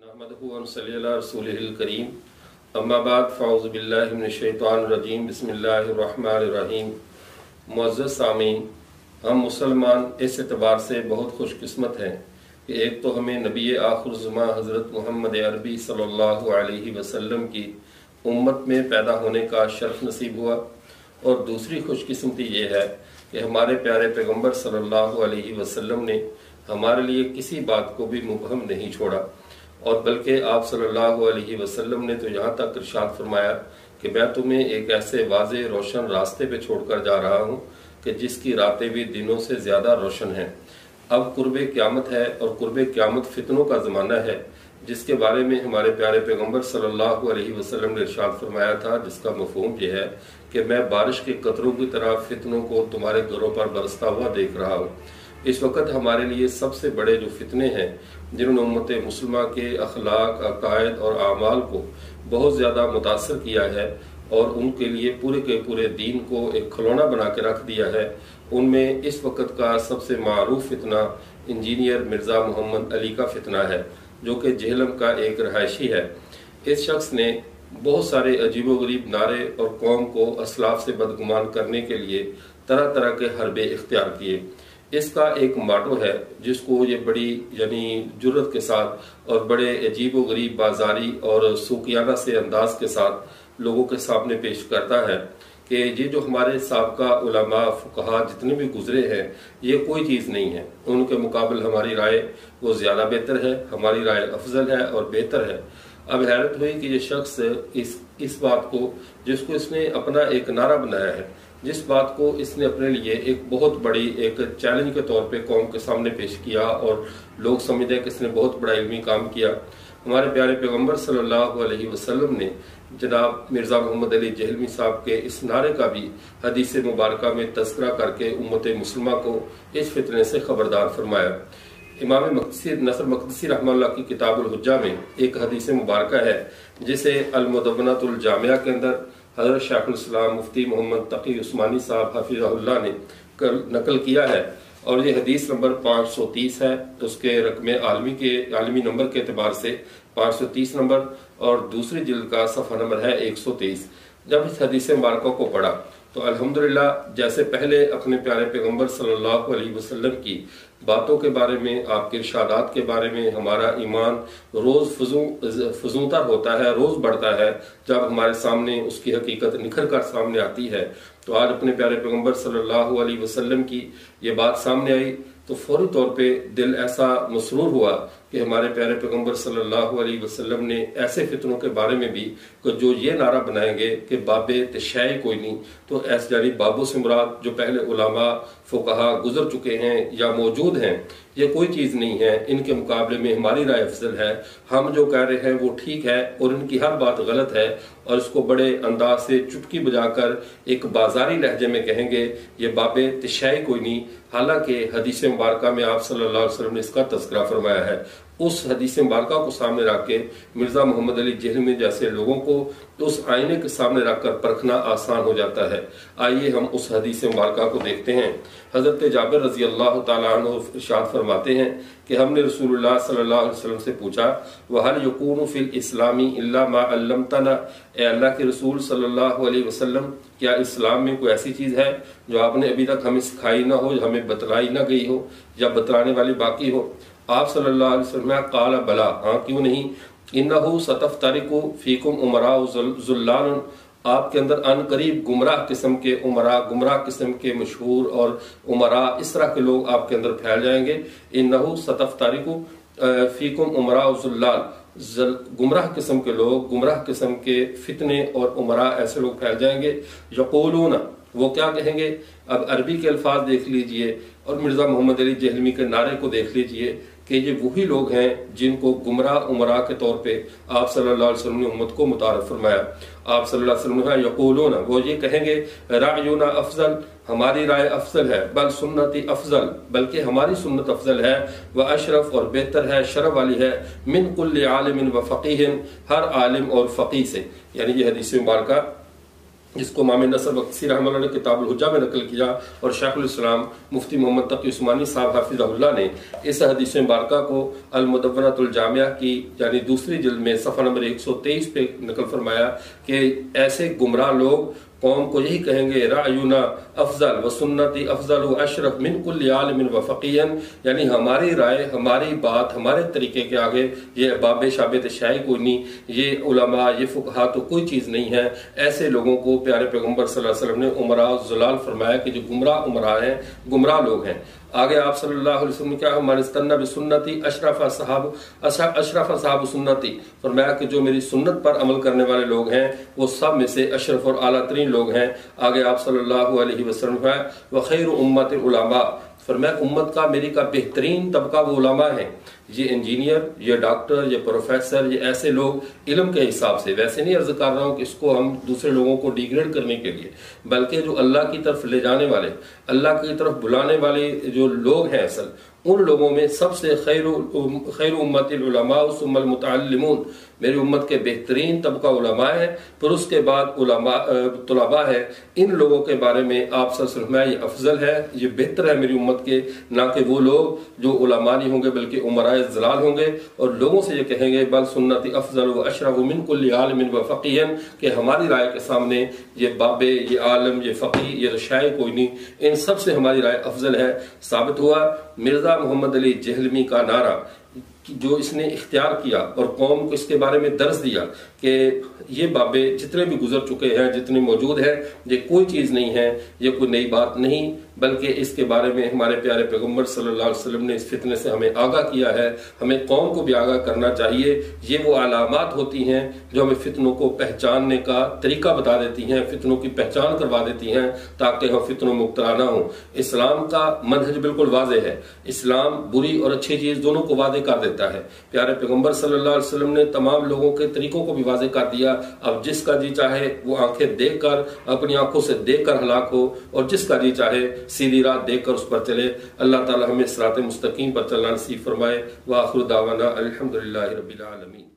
نحمده ونصلي على رسوله الكريم اما بعد فاعوذ باللہ من الشیطان الرجیم بسم اللہ الرحمن الرحیم۔ معزز سامعین، ہم مسلمان اس اعتبار سے بہت خوش قسمت ہیں کہ ایک تو ہمیں نبی آخر الزماں حضرت محمد عربی صلی اللہ علیہ وسلم کی امت میں پیدا ہونے کا شرف نصیب ہوا، اور دوسری خوش قسمتی یہ ہے کہ ہمارے پیارے پیغمبر صلی اللہ علیہ وسلم نے ہمارے لیے کسی بات کو بھی مبہم نہیں چھوڑا، اور بلکہ آپ صلی اللہ علیہ وسلم نے تو یہاں تک ارشاد فرمایا کہ میں تمہیں ایک ایسے واضح روشن راستے پہ چھوڑ کر جا رہا ہوں کہ جس کی راتیں بھی دنوں سے زیادہ روشن ہیں۔ اب قرب قیامت ہے، اور قرب قیامت فتنوں کا زمانہ ہے، جس کے بارے میں ہمارے پیارے پیغمبر صلی اللہ علیہ وسلم نے ارشاد فرمایا تھا، جس کا مفہوم یہ ہے کہ میں بارش کے قطروں کی طرح فتنوں کو تمہارے گھروں پر برستا ہوا دیکھ رہا ہوں۔ اس وقت ہمارے لیے سب سے بڑے جو فتنے ہیں جنہوں نے امت مسلمہ کے اخلاق، عقائد اور اعمال کو بہت زیادہ متاثر کیا ہے اور ان کے لیے پورے کے پورے دین کو ایک کھلونا بنا کے رکھ دیا ہے، ان میں اس وقت کا سب سے معروف فتنہ انجینئر مرزا محمد علی کا فتنہ ہے، جو کہ جہلم کا ایک رہائشی ہے۔ اس شخص نے بہت سارے عجیب و غریب نعرے اور قوم کو اسلاف سے بدگمان کرنے کے لیے طرح طرح کے حربے اختیار کیے۔ اس کا ایک ماٹو ہے جس کو یہ بڑی جرت کے ساتھ اور بڑے عجیب و غریب بازاری اور سوکیانہ سے انداز کے ساتھ لوگوں کے سامنے پیش کرتا ہے کہ یہ جو ہمارے سابقہ علماء فقہا جتنے بھی گزرے ہیں یہ کوئی چیز نہیں ہے، ان کے مقابل ہماری رائے وہ زیادہ بہتر ہے، ہماری رائے افضل ہے اور بہتر ہے۔ اب حیرت ہوئی کہ یہ شخص اس بات کو، جس کو اس نے اپنا ایک نعرہ بنایا ہے، جس بات کو اس نے اپنے لیے ایک بہت بڑی ایک چیلنج کے طور پہ قوم کے سامنے پیش کیا اور لوگ سمجھتے کہ اس نے بہت بڑا علمی کام کیا۔ ہمارے پیارے پیغمبر صلی اللہ علیہ وسلم نے جناب مرزا محمد علی جہلمی صاحب کے اس نعرے کا بھی حدیث مبارکہ میں تذکرہ کر کے امت مسلمہ کو اس فتنے سے خبردار فرمایا۔ امام نصر مقدسی رحمہ اللہ کی کتاب الحجہ میں ایک حدیث مبارکہ ہے جسے المدونۃ الجامعہ کے اندر حضرت شیخ الاسلام مفتی محمد تقی عثمانی صاحب حفظہ اللہ نے نقل کیا ہے، اور یہ حدیث نمبر 530 ہے، اس کے رقم عالمی نمبر کے اعتبار سے 530 نمبر، اور دوسری جلد کا صفحہ نمبر ہے 123۔ جب اس حدیث مبارکہ کو پڑھا تو الحمدللہ جیسے پہلے اپنے پیارے پیغمبر صلی اللہ علیہ وسلم کی باتوں کے بارے میں، آپ کے ارشادات کے بارے میں ہمارا ایمان روز فزوں تر ہوتا ہے، روز بڑھتا ہے، جب ہمارے سامنے اس کی حقیقت نکھر کر سامنے آتی ہے۔ تو آج اپنے پیارے پیغمبر صلی اللہ علیہ وسلم کی یہ بات سامنے آئی تو فوری طور پہ دل ایسا مسرور ہوا کہ ہمارے پیارے پیغمبر صلی اللہ علیہ وسلم نے ایسے فتنوں کے بارے میں بھی کہ جو یہ نعرہ بنائیں گے کہ بابے تشیع کوئی نہیں، تو ایسے بابوں سے مراد جو پہلے علماء فقہا گزر چکے ہیں یا موجود ہیں، یہ کوئی چیز نہیں ہے، ان کے مقابلے میں ہماری رائے افضل ہے، ہم جو کہہ رہے ہیں وہ ٹھیک ہے اور ان کی ہر بات غلط ہے، اور اس کو بڑے انداز سے چٹکی بجا کر ایک بازاری لہجے میں کہیں گے یہ باب تشیع کوئی نہیں، حالانکہ حدیث مبارکہ میں آپ صلی اللہ علیہ وسلم نے اس کا تذکرہ فرمایا ہے۔ اس حدیث مبارکہ کو سامنے رکھ کے مرزا محمد علی جہلمی جیسے لوگوں کو اس آئینے کے سامنے رکھ کر پرکھنا آسان ہو جاتا ہے۔ آئیے ہم اس حدیث مبارکہ کو دیکھتے ہیں۔ حضرت جابر رضی اللہ تعالیٰ عنہ ارشاد فرماتے ہیں کہ ہم نے رسول اللہ صلی اللہ علیہ وسلم سے پوچھا وَهَلْ يَكُونُ فِي الْإِسْلَامِ إِلَّا مَا عَلَّمْتَنَا، اے اللہ کے رسول صلی اللہ علیہ وسلم، کیا اسلام میں کوئی ایسی چیز ہے جو آپ نے ابھی تک ہمیں سکھائی نہ ہو، ہمیں بتلائی نہ گئی ہو یا بتلانے والی باقی ہو؟ آپ صلی اللہ علیہ وسلم قال بلا، ہاں کیوں نہیں، انہو ستفترق فیکم امراء ذلال، آپ کے اندر ان قریب گمراہ قسم کے عمراء، گمراہ قسم کے مشہور اور عمراء اس طرح کے لوگ آپ کے اندر پھیل جائیں گے۔ انہو ستفترق فیکم امراء ذلال، گمراہ قسم کے لوگ، گمراہ قسم کے فتنے اور عمراء ایسے لوگ پھیل جائیں گے۔ یقولون، وہ کیا کہیں گے؟ اب عربی کے الفاظ دیکھ لیجئے اور مرزا محمد علی جہلمی کے نعرے کو دیکھ لیجئے کہ یہ وہی لوگ ہیں جن کو گمراہ عمراء کے طور پہ آپ صلی اللہ علیہ وسلم نے امت کو متعارف فرمایا۔ آپ صلی اللہ علیہ وسلم نے یقولون، وہ یہ کہیں گے رأینا افضل، ہماری رائے افضل ہے، بل سنتی افضل، بلکہ ہماری سنت افضل ہے، وہ اشرف اور بہتر ہے، شرف والی ہے، من کل عالم و فقیہ، ہر عالم اور فقیہ سے۔ یعنی یہ حدیث مبارکہ جس کو امام نصر بختیاری رحمہ اللہ نے کتاب الحجہ میں نقل کیا، اور شیخ الاسلام مفتی محمد تقی عثمانی صاحب حافظہ اللہ نے اس حدیث مبارکہ کو المدونۃ الجامعہ کی یعنی دوسری جلد میں صفحہ نمبر 123 پہ نقل فرمایا کہ ایسے گمراہ لوگ قوم کو یہی کہیں گے رأینا افضل و سنتی افضل و اشرف من کل عالم و فقیہ، یعنی ہماری رائے، ہماری بات، ہمارے طریقے کے آگے یہ باب شابت شاہی کوئی نہیں، یہ علماء، یہ فقہا تو کوئی چیز نہیں ہے۔ ایسے لوگوں کو پیارے پیغمبر صلی اللہ علیہ وسلم نے امراء الضلال فرمایا کہ جو گمراہ امراء ہیں، گمراہ لوگ ہیں۔ آگے آپ صلی اللہ علیہ وسلم نے کہا من استنى بسنتی اشرف صحاب سنتی، فرمایا کہ جو میری سنت پر عمل کرنے والے لوگ ہیں وہ سب میں سے اشرف اور اعلیٰ ترین لوگ ہیں۔ آگے آپ صلی اللہ علیہ وسلم فرمایا وخیر امت العلماء، فرمایا امت کا میری کا بہترین طبقہ وہ علماء ہیں۔ یہ انجینئر، یہ ڈاکٹر، یہ پروفیسر، یہ ایسے لوگ علم کے حساب سے، ویسے نہیں عرض کر رہا ہوں کہ اس کو ہم دوسرے لوگوں کو ڈیگریڈ کرنے کے لیے، بلکہ جو اللہ کی طرف لے جانے والے، اللہ کی طرف بلانے والے جو لوگ ہیں اصل، ان لوگوں میں سب سے خیر امت العلماء ثم المتعلمون، میری امت کے بہترین طبقہ علماء ہیں، پھر اس کے بعد طلباء ہے۔ ان لوگوں کے بارے میں آپ صلی اللہ علیہ وسلم یہ افضل ہے، یہ بہتر ہے میری امت کے، نہ کہ وہ لوگ جو علماء نہیں ہوں گے بلکہ امراء الضلال ہوں گے، اور لوگوں سے یہ کہیں گے بل سنتی افضل و اشرف من کل عالم و فقیہ، کہ ہماری رائے کے سامنے یہ بابے، یہ عالم، یہ فقی، یہ شاعر کوئی نہیں، ان سب سے ہماری رائے افضل ہے۔ ثابت ہوا مرزا محمد علی جہلمی کا نعرہ جو اس نے اختیار کیا اور قوم کو اس کے بارے میں درس دیا کہ یہ بابے جتنے بھی گزر چکے ہیں، جتنے موجود ہیں، یہ کوئی چیز نہیں ہے، یہ کوئی نئی بات نہیں، بلکہ اس کے بارے میں ہمارے پیارے پیغمبر صلی اللہ علیہ وسلم نے اس فتنے سے ہمیں آگاہ کیا ہے، ہمیں قوم کو بھی آگاہ کرنا چاہیے۔ یہ وہ علامات ہوتی ہیں جو ہمیں فتنوں کو پہچاننے کا طریقہ بتا دیتی ہیں، فتنوں کی پہچان کروا دیتی ہیں تاکہ ہم فتنوں میں مبتلا نہ ہوں۔ اسلام کا منہج بالکل واضح ہے، اسلام بری اور اچھی چیز دونوں کو واضح کر دیتا ہے۔ پیارے پیغمبر صلی اللہ علیہ وسلم نے تمام لوگوں کے طریقوں کو بھی واضح کر دیا۔ اب جس کا جی چاہے وہ آنکھیں دیکھ کر، اپنی آنکھوں سے دیکھ کر ہلاک ہو، اور جس کا جی چاہے سیدھی راہ دیکھ کر اس پر چلے۔ اللہ تعالی ہمیں صراط مستقیم پر چلنا نصیب فرمائے۔ وآخر دعوانا الحمدللہ رب العالمین۔